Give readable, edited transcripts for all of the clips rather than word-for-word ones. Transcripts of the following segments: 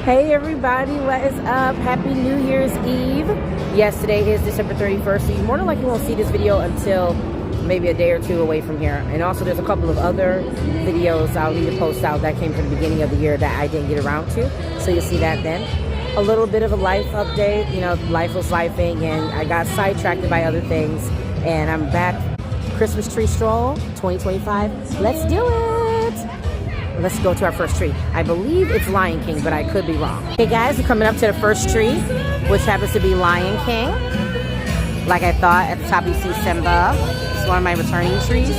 Hey everybody, what is up? Happy New Year's Eve. Yes, today is December 31st, so you more than likely won't see this video until maybe a day or two away from here. And also there's a couple of other videos I'll need to post out that came from the beginning of the year that I didn't get around to, so you'll see that then. A little bit of a life update, you know, life was lifing and I got sidetracked by other things, and I'm back. Christmas tree stroll 2025. Let's do it. Let's go to our first tree. I believe it's Lion King, but I could be wrong. Hey guys, we're coming up to the first tree, which happens to be Lion King. Like I thought, at the top you see Simba. It's one of my returning trees,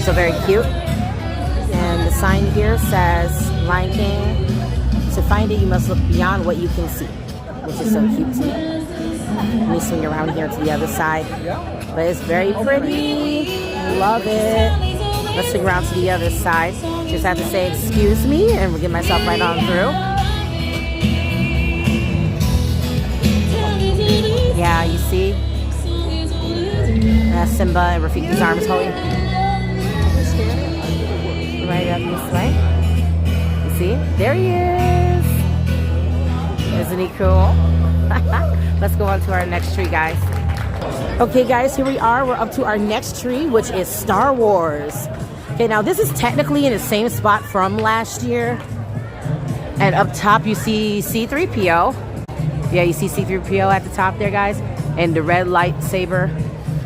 so very cute. And the sign here says, Lion King, to find it you must look beyond what you can see, which is so cute to me. Let me swing around here to the other side. But it's very pretty, love it. Let's swing around to the other side. Just have to say excuse me and we'll get myself right on through. Yeah, you see? That's Simba and Rafiki's arms holding. Right up this way. You see? There he is. Isn't he cool? Let's go on to our next tree, guys. Okay guys, here we are. We're up to our next tree, which is Star Wars. Okay, now this is technically in the same spot from last year. And up top you see C-3PO. Yeah, you see C-3PO at the top there, guys. And the red lightsaber.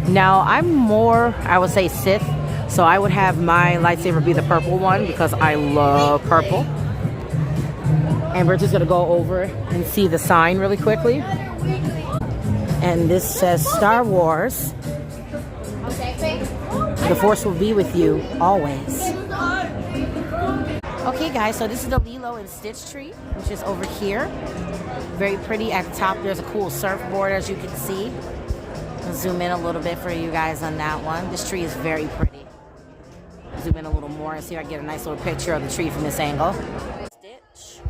Now, I'm more, I would say Sith. So I would have my lightsaber be the purple one because I love purple. And we're just gonna go over and see the sign really quickly. And this says Star Wars. The Force will be with you always. Okay guys, so this is the Lilo and Stitch tree, which is over here. Very pretty. At the top there's a cool surfboard, as you can see. I'll zoom in a little bit for you guys on that one. This tree is very pretty. Zoom in a little more and see if I can get a nice little picture of the tree from this angle. Stitch.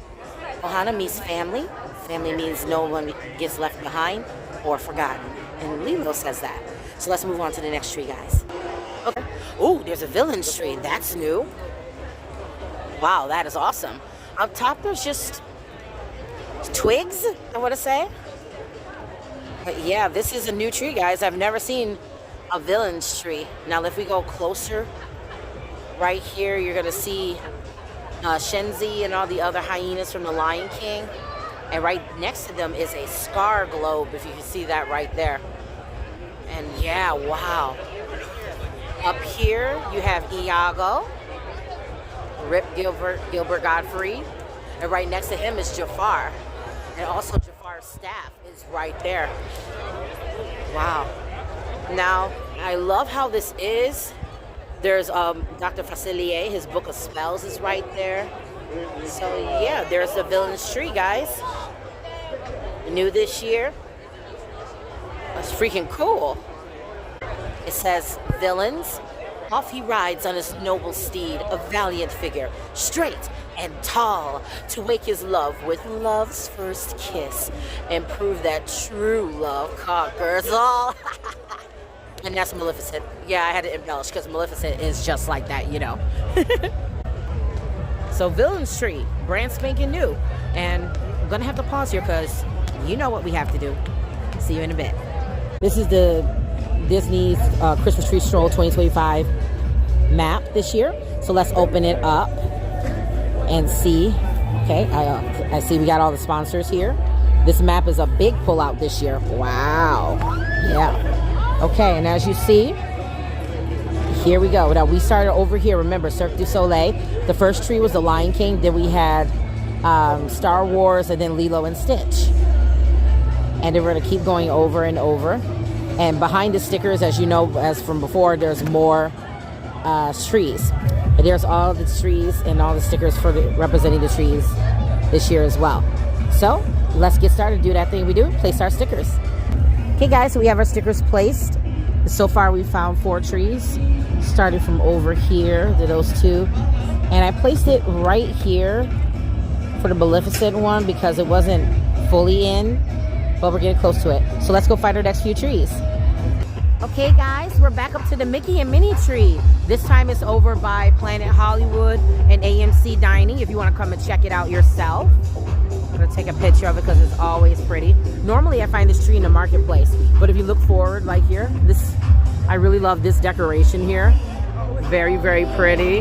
Ohana means family. Family means no one gets left behind or forgotten. And Lilo says that. So let's move on to the next tree, guys. Okay. Oh, there's a villain's tree. That's new. Wow, that is awesome. Up top, there's just twigs, I want to say. But yeah, this is a new tree, guys. I've never seen a villain's tree. Now, if we go closer, right here, you're going to see Shenzi and all the other hyenas from the Lion King. And right next to them is a scar globe, if you can see that right there. And yeah, wow. Up here, you have Iago, Rip Gilbert Godfrey. And right next to him is Jafar. And also Jafar's staff is right there. Wow. Now, I love how this is. There's Dr. Facilier, his book of spells is right there. So yeah, there's the villain's tree, guys. New this year. That's freaking cool. It says, villains. Off he rides on his noble steed, a valiant figure, straight and tall, to wake his love with love's first kiss, and prove that true love conquers all. And that's Maleficent. Yeah, I had to embellish because Maleficent is just like that, you know. So villain's tree, brand spanking new. And I'm gonna have to pause here because you know what we have to do. See you in a bit. This is the Disney's Christmas Tree Stroll 2025 map this year. So let's open it up and see. Okay, I see we got all the sponsors here. This map is a big pullout this year. Wow. Yeah. Okay, and as you see, here we go. Now we started over here. Remember, Cirque du Soleil. The first tree was the Lion King. Then we had Star Wars, and then Lilo and Stitch. And then we're gonna keep going over and over. And behind the stickers, as you know, as from before, there's more trees. And there's all the trees and all the stickers for representing the trees this year as well. So let's get started. Do that thing we do. Place our stickers. Okay, guys. So we have our stickers placed. So far, we found 4 trees. Started from over here to those 2, and I placed it right here for the Maleficent one because it wasn't fully in. But we're getting close to it. So let's go find our next few trees. Okay guys, we're back up to the Mickey and Minnie tree. This time it's over by Planet Hollywood and AMC Dining if you want to come and check it out yourself. gonna take a picture of it because it's always pretty. Normally I find this tree in the marketplace, but if you look forward like here, I really love this decoration here. Very, very pretty.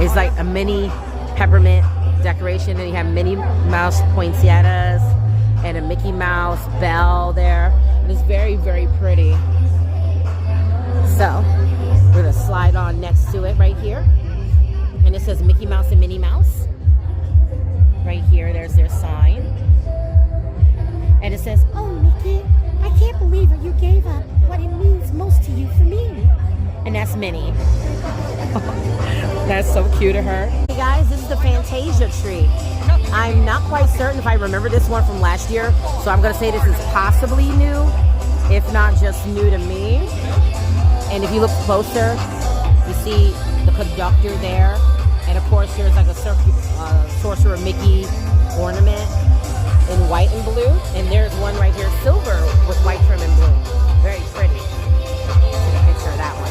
It's like a mini peppermint decoration, and you have Minnie Mouse poinsettias and a Mickey Mouse bell there. And it's very, very pretty. So we're gonna slide on next to it right here. And it says Mickey Mouse and Minnie Mouse. Right here, there's their sign. And it says, "Oh, Mickey, I can't believe it. You gave up what it means most to you for me." And that's Minnie. That's so cute of her. Hey guys, this is the Fantasia tree. I'm not quite certain if I remember this one from last year, so I'm gonna say this is possibly new, if not just new to me. And if you look closer, you see the conductor there. And of course, there's like a Sorcerer Mickey ornament in white and blue. And there's one right here, silver with white trim and blue. Very pretty. Take a picture of that one.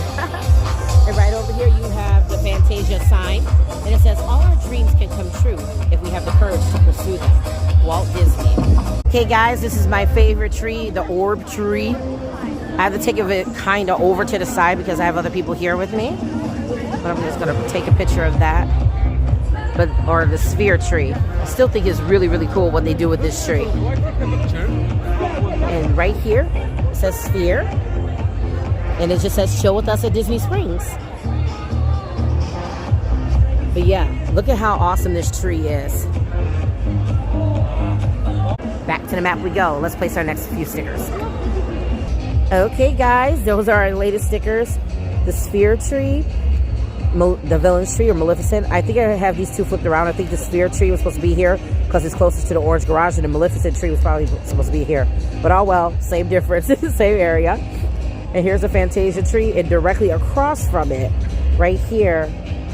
And right over here, you have the Fantasia sign. And it says, "All our dreams can come true if we have the courage to pursue them." Walt Disney. Okay, guys, this is my favorite tree, the orb tree. I have to take it kind of over to the side because I have other people here with me. But I'm just going to take a picture of that. Or the sphere tree. I still think it's really, really cool what they do with this tree. And right here, it says sphere. And it just says, "Chill with us at Disney Springs." But yeah, look at how awesome this tree is. Back to the map we go. Let's place our next few stickers. Okay, guys, those are our latest stickers. The sphere tree, the villain's tree or Maleficent. I think I have these two flipped around. I think the sphere tree was supposed to be here because it's closest to the orange garage, and the Maleficent tree was probably supposed to be here. But oh well, same difference, same area. And here's the Fantasia tree, and directly across from it, right here,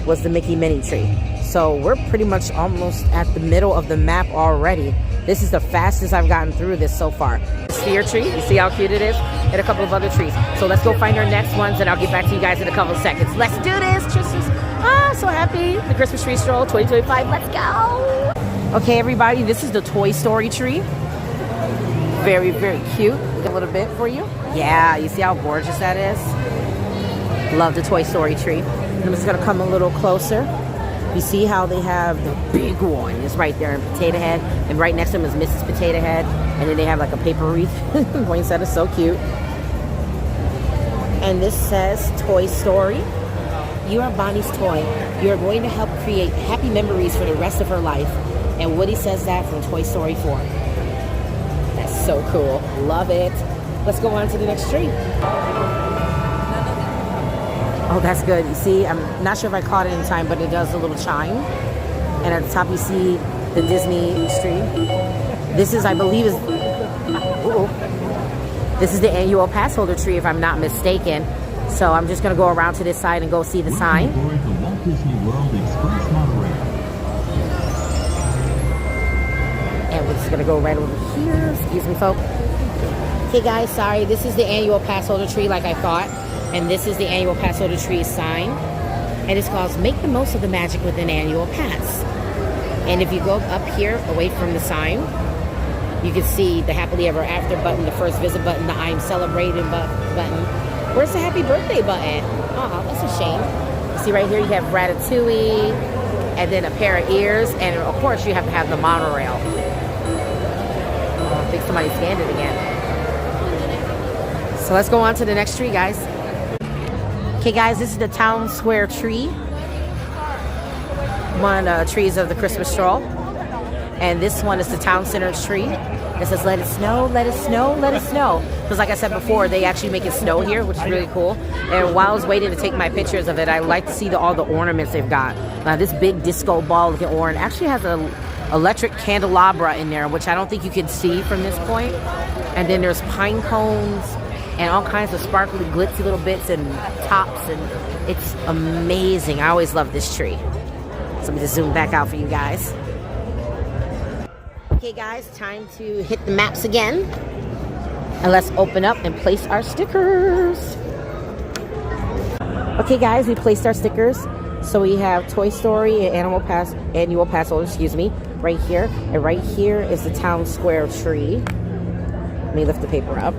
was the Mickey Minnie tree. So we're pretty much almost at the middle of the map already. This is the fastest I've gotten through this so far. The sphere tree, you see how cute it is? And a couple of other trees. So let's go find our next ones, and I'll get back to you guys in a couple of seconds. Let's do this. So happy. The Christmas tree stroll 2025. Let's go. Okay, everybody, this is the Toy Story tree. Very, very cute. A little bit for you. Yeah, you see how gorgeous that is? Love the Toy Story tree. I'm just gonna come a little closer. You see how they have the big one is right there in Potato Head, and right next to him is Mrs. Potato Head, and then they have like a paper wreath. Poinsettia, so cute. And this says Toy Story. You are Bonnie's toy. You are going to help create happy memories for the rest of her life. And Woody says that from Toy Story 4. That's so cool. Love it. Let's go on to the next tree. Oh, that's good. You see, I'm not sure if I caught it in time, but it does a little chime. And at the top, you see the Disney tree. This is, I believe, this is the annual pass holder tree, if I'm not mistaken. So I'm just going to go around to this side and go see the sign. And we're just going to go right over here. Excuse me, folks. Okay, guys, sorry. This is the annual pass holder tree, like I thought. And this is the annual pass holder tree sign. And it's called Make the Most of the Magic with an Annual Pass. And if you go up here, away from the sign, you can see the Happily Ever After button, the First Visit button, the I'm Celebrating button. Where's the Happy Birthday button? Oh, that's a shame. You see right here, you have Ratatouille, and then a pair of ears, and of course you have to have the monorail. Oh, I think somebody scanned it again. So let's go on to the next tree, guys. Okay, guys, this is the Town Square tree. One of the trees of the Christmas stroll. And this one is the Town Center tree. It says, "Let it snow, let it snow, let it snow." Because like I said before, they actually make it snow here, which is really cool. And while I was waiting to take my pictures of it, I like to see all the ornaments they've got. Now, this big disco ball looking orange actually has an electric candelabra in there, which I don't think you can see from this point. And then there's pine cones and all kinds of sparkly, glitzy little bits and tops, and it's amazing. I always love this tree. So let me just zoom back out for you guys. Okay, guys, time to hit the maps again. And let's open up and place our stickers. Okay, guys, we placed our stickers. So we have Toy Story and annual pass holder, right here. And right here is the town square tree. Let me lift the paper up.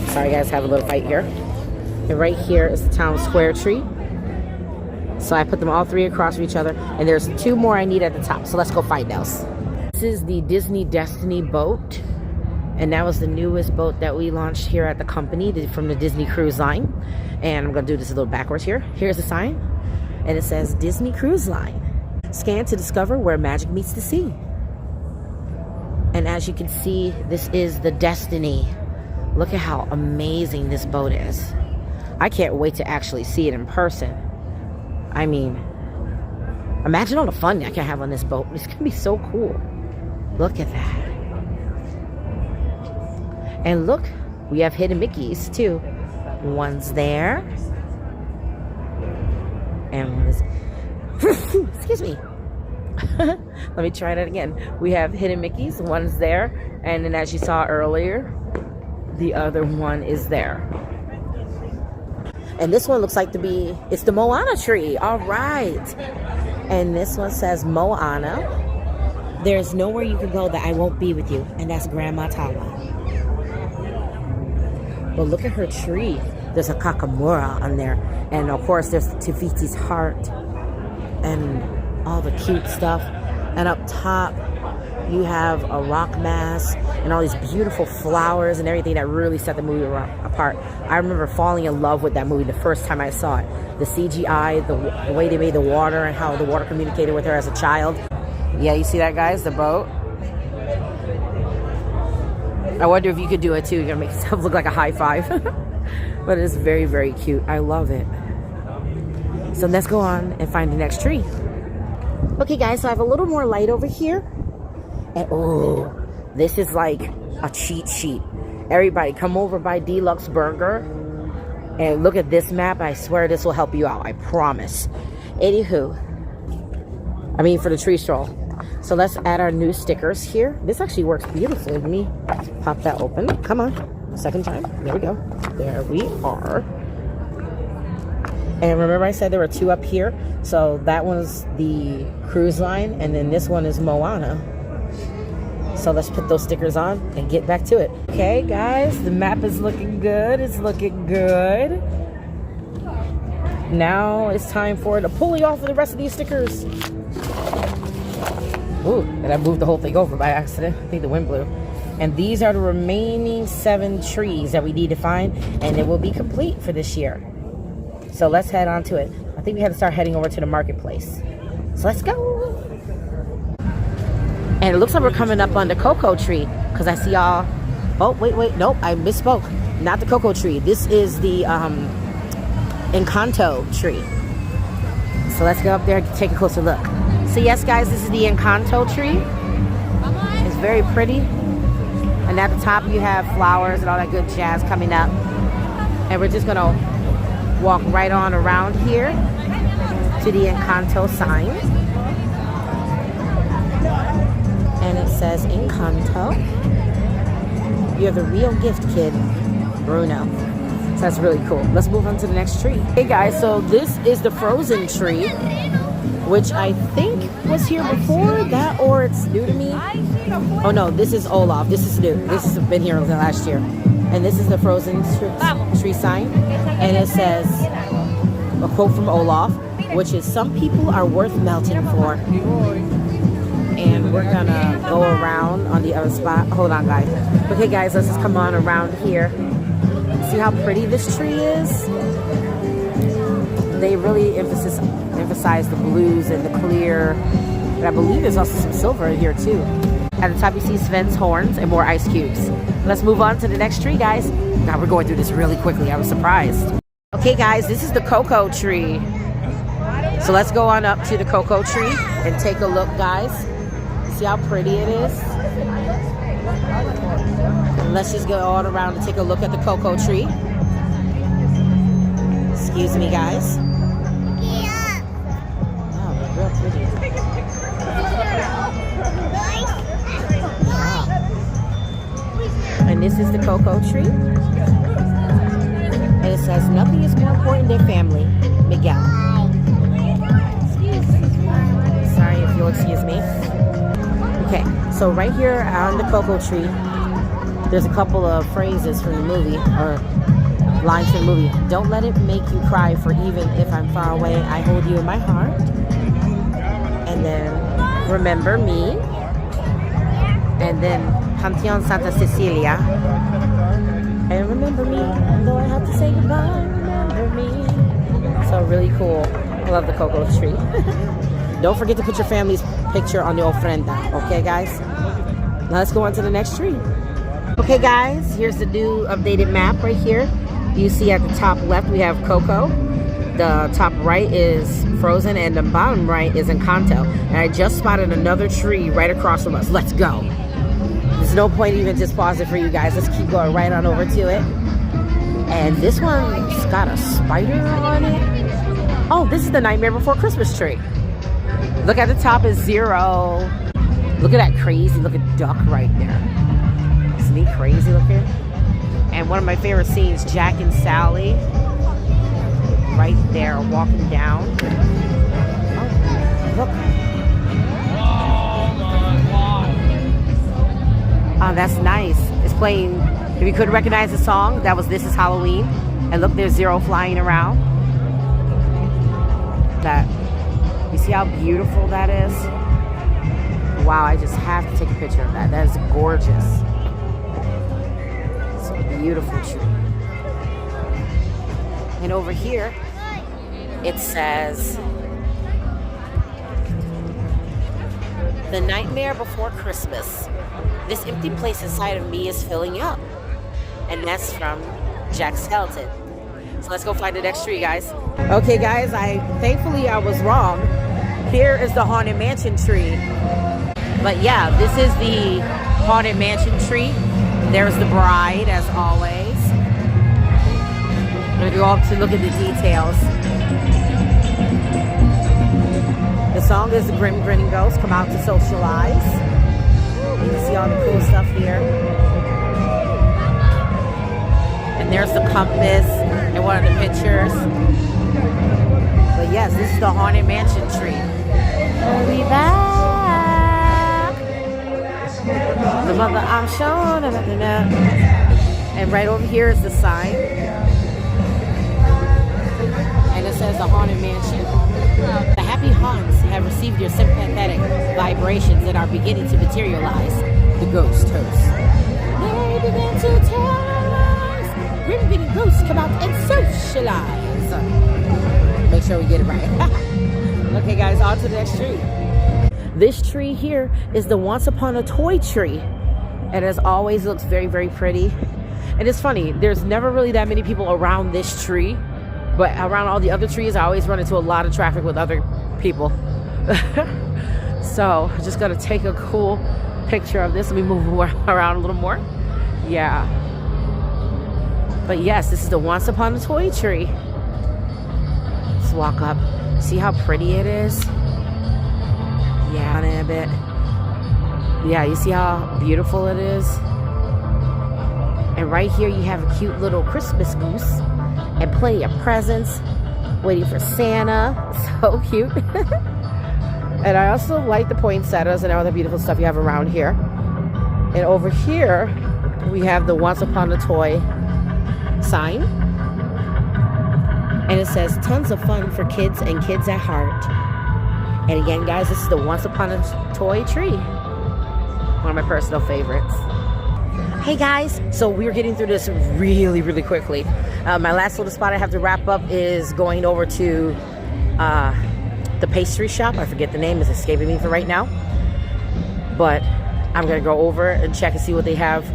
Sorry guys, have a little fight here. And right here is the town square tree. So I put them all three across from each other. And there's two more I need at the top. So let's go find those. This is the Disney Destiny boat. And that was the newest boat that we launched here at the company from the Disney Cruise Line. And I'm going to do this a little backwards here. Here's the sign. And it says Disney Cruise Line. Scan to discover where magic meets the sea. And as you can see, this is the Destiny. Look at how amazing this boat is. I can't wait to actually see it in person. I mean, imagine all the fun I can have on this boat. It's going to be so cool. Look at that. And look, we have hidden Mickeys too. One's there. And one is... Excuse me. Let me try that again. We have hidden Mickeys. One's there. And then as you saw earlier, the other one is there. And this one looks like to be... It's the Moana tree. All right. And this one says Moana. There's nowhere you can go that I won't be with you. And that's Grandma Tala. But look at her tree. There's a Kakamura on there. And of course, there's Tafiti's heart. And all the cute stuff. And up top, you have a rock mass. And all these beautiful flowers and everything that really set the movie apart. I remember falling in love with that movie the first time I saw it. The CGI, the way they made the water and how the water communicated with her as a child. Yeah, you see that, guys? The boat. I wonder if you could do it too. You're gonna make yourself look like a high five. But it's very, very cute. I love it. So let's go on and find the next tree. Okay guys, so I have a little more light over here. And oh, this is like a cheat sheet. Everybody come over by Deluxe Burger and look at this map. I swear this will help you out. I promise. Anywho, I mean for the tree stroll. So let's add our new stickers here. This actually works beautifully. Let me pop that open. Come on. Second time. There we go. There we are. And remember I said there were two up here? So that one's the cruise line. And then this one is Moana. So let's put those stickers on and get back to it. Okay, guys. The map is looking good. It's looking good. Now it's time for the pulling off of the rest of these stickers. Ooh, and I moved the whole thing over by accident. I think the wind blew. And these are the remaining 7 trees that we need to find, and it will be complete for this year. So let's head on to it. I think we have to start heading over to the marketplace. So let's go. And it looks like we're coming up on the cocoa tree, because I see y'all. Oh, wait, nope, I misspoke. Not the cocoa tree. This is the Encanto tree. So let's go up there and take a closer look. So yes, guys, this is the Encanto tree. It's very pretty. And at the top, you have flowers and all that good jazz coming up. And we're just going to walk right on around here to the Encanto sign. And it says Encanto. You're the real gift, kid. Bruno. So that's really cool. Let's move on to the next tree. Hey, guys, so this is the Frozen tree, which I think was here before that, or it's new to me. Oh no, this is Olaf. This is new. This has been here until last year. And this is the Frozen tree sign. And it says a quote from Olaf, which is, "Some people are worth melting for." And we're gonna go around on the other spot. Hold on, guys. Okay, guys, let's just come on around here. See how pretty this tree is? They really emphasize the blues and the clear. And I believe there's also some silver in here too. At the top you see Sven's horns and more ice cubes. Let's move on to the next tree, guys. God, we're going through this really quickly. I was surprised. Okay, guys, this is the cocoa tree. So let's go on up to the cocoa tree and take a look, guys. See how pretty it is? And let's just go all around and take a look at the cocoa tree. Excuse me, guys. Real pretty. Wow. And this is the cocoa tree. And it says, "Nothing is more important than family." Miguel. excuse me. Okay, so right here on the cocoa tree, there's a couple of phrases from the movie, or lines from the movie. Don't let it make you cry, for even if I'm far away, I hold you in my heart. And then, remember me. And then, Pantheon Santa Cecilia. And remember me, though I have to say goodbye, remember me. So really cool. I love the cocoa tree. Don't forget to put your family's picture on the ofrenda. Okay, guys? Now let's go on to the next tree. Okay, guys, here's the new updated map right here. You see at the top left, we have Coco. The top right is Frozen, and the bottom right is Encanto. And I just spotted another tree right across from us. Let's go. There's no point even just pausing for you guys. Let's keep going right on over to it. And this one's got a spider on it. Oh, this is the Nightmare Before Christmas tree. Look at the top is 0. Look at that crazy looking duck right there. Isn't he crazy looking? And one of my favorite scenes, Jack and Sally right there walking down. Oh, look. Oh, that's nice. It's playing, if you couldn't recognize the song, that was This Is Halloween. And look, there's 0 flying around. That, you see how beautiful that is? Wow, I just have to take a picture of that. That is gorgeous. It's a beautiful tree. And over here, it says, the nightmare before Christmas. This empty place inside of me is filling up. And that's from Jack Skellington. So let's go find the next tree, guys. Okay, guys, thankfully I was wrong. Here is the Haunted Mansion tree. But yeah, this is the Haunted Mansion tree. There's the bride, as always. I'm gonna go up to look at the details. The song is The Grim Grinning Ghost, Come Out to Socialize. You can see all the cool stuff here. And there's the compass in one of the pictures. But yes, this is the Haunted Mansion tree. We'll be back. The mother I'm showing. And right over here is the sign. And it says the Haunted Mansion. The happy haunts have received your sympathetic vibrations and are beginning to materialize. The ghost host. They begin to terrorize. Grim Grinning Ghosts come out and socialize. Make sure we get it right. Okay, guys, on to the next tree. This tree here is the Once Upon a Toy tree. And as always, looks very, very pretty. And it's funny, there's never really that many people around this tree. But around all the other trees, I always run into a lot of traffic with other people. So, I'm just gonna take a cool picture of this. Let me move around a little more. Yeah. But yes, this is the Once Upon a Toy tree. Let's walk up. See how pretty it is? Yeah, on it a bit. Yeah, you see how beautiful it is? And right here you have a cute little Christmas goose and plenty of presents waiting for Santa. So cute. And I also like the poinsettias and all the beautiful stuff you have around here. And over here we have the Once Upon a Toy sign. And it says tons of fun for kids and kids at heart. And again, guys, this is the Once Upon a Toy tree. One of my personal favorites. Hey guys, so we're getting through this really, really quickly. My last little spot I have to wrap up is going over to the pastry shop. I forget the name, it's escaping me for right now. But I'm gonna go over and check and see what they have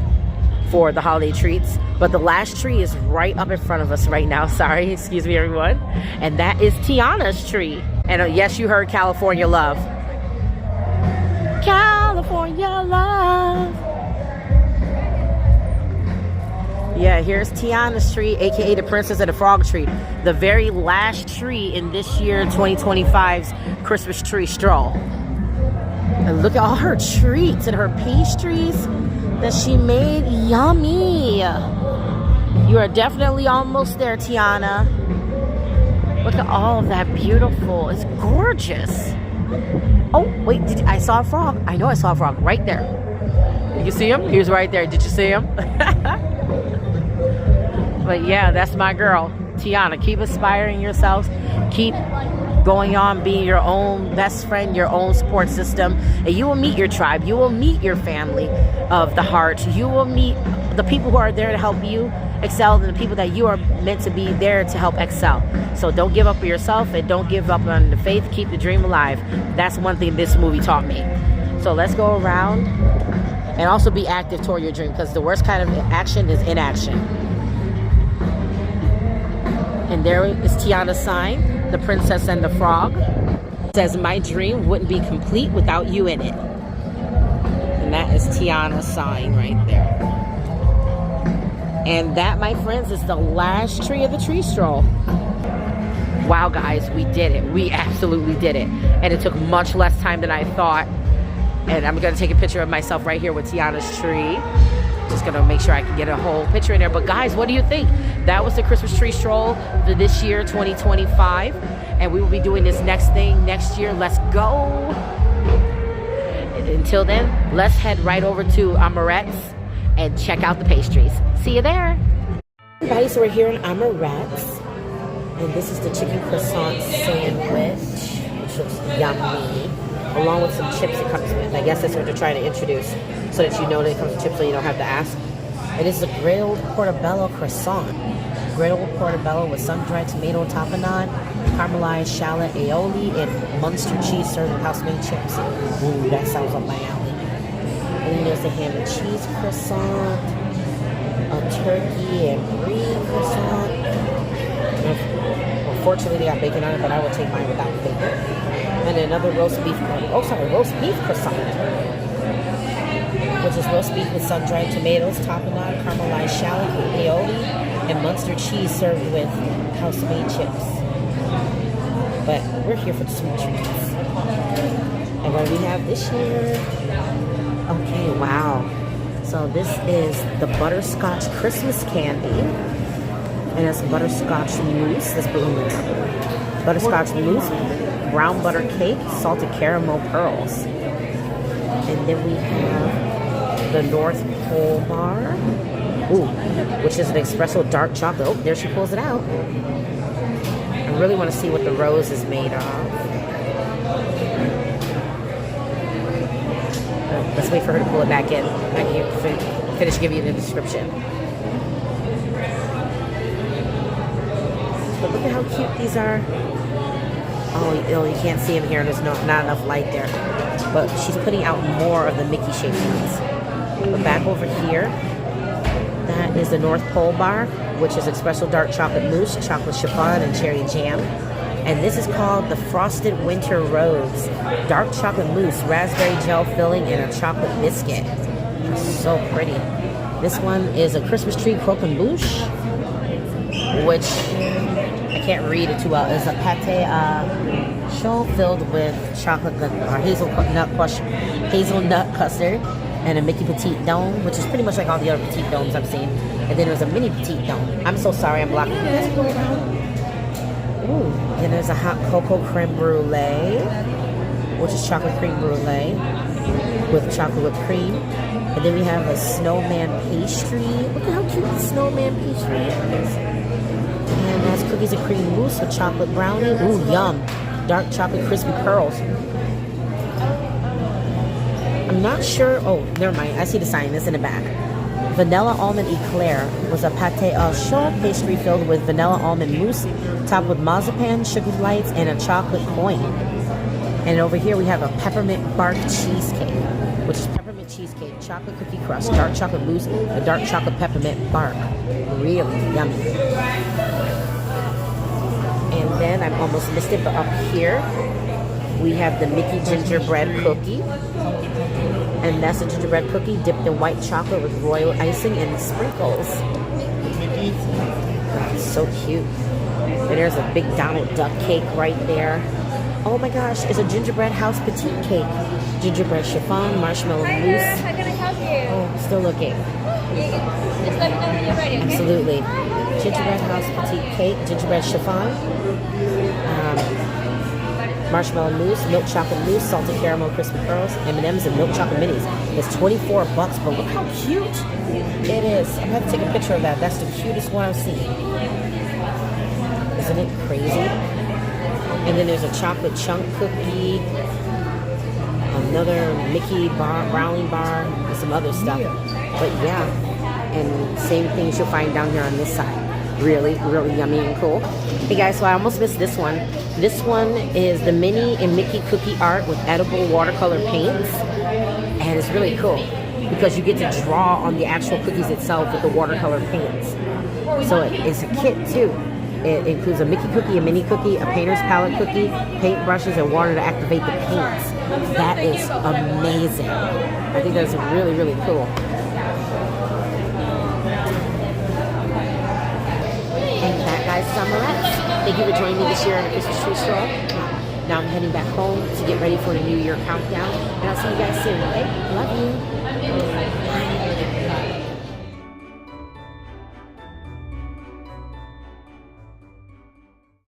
for the holiday treats. But the last tree is right up in front of us right now. Sorry, excuse me everyone. And that is Tiana's tree. And yes, you heard California Love. California Love. Yeah, here's Tiana's tree, aka the Princess of the Frog tree. The very last tree in this year 2025's Christmas tree stroll. And look at all her treats and her pastries that she made. Yummy. You are definitely almost there, Tiana. Look at all of that beautiful. It's gorgeous. Oh, wait, I saw a frog. I know I saw a frog right there. Did you see him? He was right there. Did you see him? But yeah, that's my girl, Tiana. Keep inspiring yourselves. Keep going on being your own best friend, your own support system. And you will meet your tribe. You will meet your family of the heart. You will meet the people who are there to help you excel and the people that you are meant to be there to help excel. So don't give up on yourself and don't give up on the faith. Keep the dream alive. That's one thing this movie taught me. So let's go around and also be active toward your dream, because the worst kind of action is inaction. And there is Tiana's sign, the princess and the frog. It says, my dream wouldn't be complete without you in it. And that is Tiana's sign right there. And that, my friends, is the last tree of the tree stroll. Wow, guys, we did it. We absolutely did it. And it took much less time than I thought. And I'm going to take a picture of myself right here with Tiana's tree. Just going to make sure I can get a whole picture in there. But guys, what do you think? That was the Christmas tree stroll for this year, 2025. And we will be doing this next thing next year. Let's go. Until then, let's head right over to Amarette's and check out the pastries. See you there. Everybody, so we're here in Amarette's. And this is the chicken croissant sandwich, which looks yummy, along with some chips it comes with. I guess that's what they're trying to introduce, so that you know that it comes with chips so you don't have to ask. And this is a grilled portobello croissant. Grilled portobello with sun-dried tomato tapenade, caramelized shallot aioli, and Munster cheese served with house-made chips. Ooh, that sounds up my alley. And then there's the ham and cheese croissant, a turkey and brie croissant. Unfortunately, they got bacon on it, but I will take mine without bacon. And another roast beef croissant, which is roast beef with sun-dried tomatoes, tapenade, caramelized shallot, aioli, and Munster cheese served with house-made chips. But we're here for the sweet treats. And what do we have this year? Okay, wow. So this is the butterscotch Christmas candy. And it's butterscotch mousse. This balloon. Butterscotch mousse, brown butter cake, salted caramel pearls. And then we have the North Pole bar. Ooh, which is an espresso dark chocolate. Oh, there she pulls it out. I really want to see what the rose is made of. Let's wait for her to pull it back in. I can finish giving you the description. But look at how cute these are. Oh, you can't see them here. There's not enough light there. But she's putting out more of the Mickey shaped ones. But back over here, that is the North Pole bar, which is espresso dark chocolate mousse, chocolate chiffon, and cherry jam. And this is called the Frosted Winter Rose. Dark chocolate mousse, raspberry gel filling, and a chocolate biscuit. So pretty. This one is a Christmas tree croquembouche, which I can't read it too well. It's a pate chaud filled with chocolate or hazelnut custard and a Mickey Petite Dome, which is pretty much like all the other Petite Domes I've seen. And then there's a mini Petite Dome. I'm so sorry, I'm blocking you. Ooh, then there's a hot cocoa creme brulee, which is chocolate cream brulee with chocolate whipped cream. And then we have a snowman pastry. Look at how cute the snowman pastry is. And that's cookies and cream mousse with chocolate brownie. Ooh, yum. Dark chocolate crispy pearls. I'm not sure. Oh, never mind. I see the sign. It's in the back. Vanilla almond eclair was a pate chaud pastry filled with vanilla almond mousse, topped with marzipan, sugar lights, and a chocolate coin. And over here we have a peppermint bark cheesecake, which is peppermint cheesecake, chocolate cookie crust, dark chocolate mousse, and dark chocolate peppermint bark. Really yummy. And then I almost missed it, but up here we have the Mickey gingerbread cookie. And that's a gingerbread cookie dipped in white chocolate with royal icing and sprinkles. So cute. And there's a big Donald Duck cake right there. Oh my gosh, it's a gingerbread house petite cake. Gingerbread chiffon, marshmallow mousse. How can I help you? Oh, still looking. Just let me know when you're ready, okay? Absolutely. Gingerbread house petite cake, gingerbread chiffon. marshmallow mousse, milk chocolate mousse, salted caramel crispy curls, M&Ms, and milk chocolate minis. It's $24, but look how cute it is. I'm gonna have to take a picture of that. That's the cutest one I've seen. Isn't it crazy? And then there's a chocolate chunk cookie, another Mickey brownie bar, and some other stuff. But yeah, and same things you'll find down here on this side. Really, really yummy and cool. Hey guys, so I almost missed this one. This one is the Minnie and Mickey cookie art with edible watercolor paints. And it's really cool because you get to draw on the actual cookies itself with the watercolor paints. So it's a kit too. It includes a Mickey cookie, a Minnie cookie, a painter's palette cookie, paint brushes, and water to activate the paints. That is amazing. I think that's really, really cool. And that, guys, is Summerettes. Thank you for joining me this year on the Christmas Tree Stroll. Now I'm heading back home to get ready for the New Year countdown. And I'll see you guys soon, okay? Love you. Bye.